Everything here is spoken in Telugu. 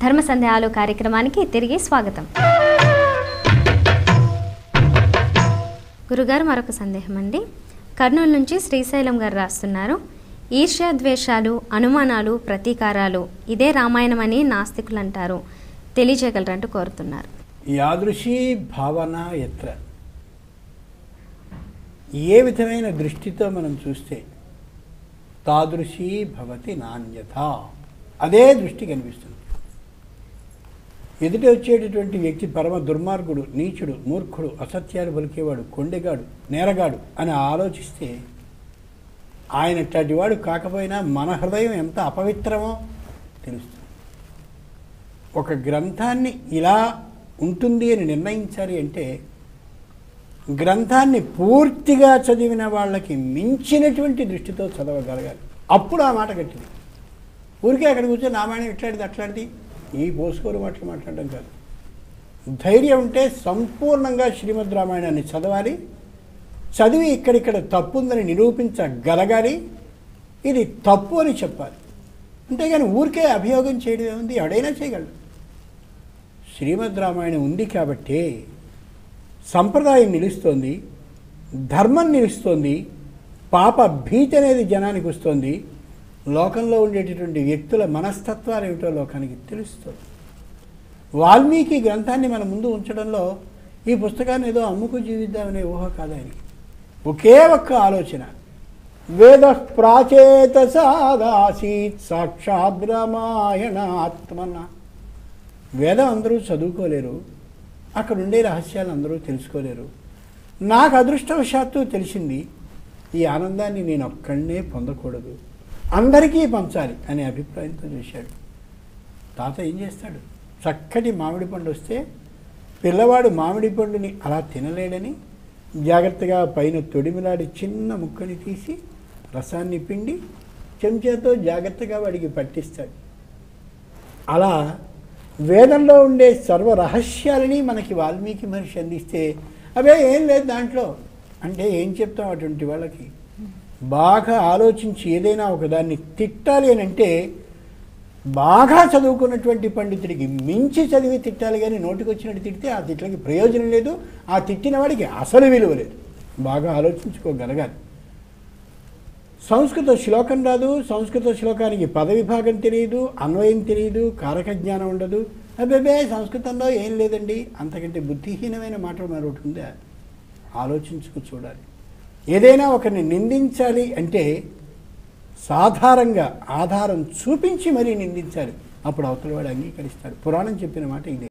ధర్మ సందేహాలు కార్యక్రమానికి తిరిగి స్వాగతం. గురుగారు, మరొక సందేహం అండి. కర్నూలు నుంచి శ్రీశైలం గారు రాస్తున్నారు. ఈర్ష్య, ద్వేషాలు, అనుమానాలు, ప్రతీకారాలు ఇదే రామాయణం అని నాస్తికులు అంటారు, తెలియజేయగలరంటూ కోరుతున్నారు. యాదృశీ భావన ఎత్ర, ఏ విధమైన దృష్టితో మనం చూస్తే తాదృశీ భవతి నాణ్యత, అదే దృష్టి కనిపిస్తుంది. ఎదుట వచ్చేటటువంటి వ్యక్తి పరమ దుర్మార్గుడు, నీచుడు, మూర్ఖుడు, అసత్యాలు పలికేవాడు, కొండెగాడు, నేరగాడు అని ఆలోచిస్తే ఆయన వాడు కాకపోయినా మన హృదయం ఎంత అపవిత్రమో తెలుస్తుంది. ఒక గ్రంథాన్ని ఇలా ఉంటుంది అని నిర్ణయించాలి అంటే గ్రంథాన్ని పూర్తిగా చదివిన వాళ్ళకి మించినటువంటి దృష్టితో చదవగలగాలి. అప్పుడు ఆ మాట గట్టిది. ఊరికే అక్కడ కూర్చొని రామాయణం ఇట్లాంటిది అట్లాంటిది ఈ పోసుకోలు మాటలు మాట్లాడడం కాదు. ధైర్యం ఉంటే సంపూర్ణంగా శ్రీమద్ రామాయణాన్ని చదవాలి, చదివి ఇక్కడిక్కడ తప్పు ఉందని నిరూపించగలగాలి, ఇది తప్పు అని చెప్పాలి. అంతేగాని ఊరికే అభియోగం చేయడం ఏముంది, ఎవడైనా చేయగలడు. శ్రీమద్ రామాయణం ఉంది కాబట్టి సంప్రదాయం నిలుస్తోంది, ధర్మం నిలుస్తోంది, పాప భీతి అనేది జనానికి వస్తుంది, లోకంలో ఉండేటటువంటి వ్యక్తుల మనస్తత్వాలు ఏమిటో లోకానికి తెలుస్తుంది. వాల్మీకి గ్రంథాన్ని మన ముందు ఉంచడంలో ఈ పుస్తకాన్ని ఏదో అమ్ముకు జీవిద్దామనే ఊహ కాదు ఆయనకి. ఒకే ఒక్క ఆలోచన, వేద ప్రాచేత సాదాసీత్ సాక్షాద్ రామాయణాత్మన. వేదం అందరూ చదువుకోలేరు, అక్కడ ఉండే రహస్యాలు అందరూ తెలుసుకోలేరు. నాకు అదృష్టవశాత్తు తెలిసింది, ఈ ఆనందాన్ని నేను ఒక్కడనే పొందకూడదు, అందరికీ పంచాలి అనే అభిప్రాయంతో చూశాడు. తాత ఏం చేస్తాడు, చక్కటి మామిడి పండు వస్తే పిల్లవాడు మామిడి పండుని అలా తినలేడని జాగ్రత్తగా పైన తొడిమిలాడి చిన్న ముక్కని తీసి రసాన్ని పిండి చెంచాతో జాగ్రత్తగా వాడికి పట్టిస్తాడు. అలా వేదంలో ఉండే సర్వ రహస్యాలని మనకి వాల్మీకి మహర్షి అందిస్తే అవే ఏం లేదు దాంట్లో అంటే ఏం చెప్తాం అటువంటి వాళ్ళకి? బాగా ఆలోచించి ఏదైనా ఒకదాన్ని తిట్టాలి అని అంటే బాగా చదువుకున్నటువంటి పండితుడికి మించి చదివి తిట్టాలి, కానీ నోటికి వచ్చినట్టు తిడితే ఆ తిట్లకి ప్రయోజనం లేదు, ఆ తిట్టిన వాడికి అసలు విలువ లేదు. బాగా ఆలోచించుకోగలగాలి. సంస్కృత శ్లోకం రాదు, సంస్కృత శ్లోకానికి పదవిభాగం తెలియదు, అన్వయం తెలియదు, కారక జ్ఞానం ఉండదు. అబ్బే సంస్కృతంలో ఏం లేదండి, అంతకంటే బుద్ధిహీనమైన మాటలు మరొకటి ఉందా? ఆలోచించుకు చూడాలి. ఏదైనా ఒకరిని నిందించాలి అంటే సాధారణంగా ఆధారం చూపించి మరీ నిందించాలి, అప్పుడు అవతల వాడు అంగీకరిస్తాడు. పురాణం చెప్పిన మాట ఇదే.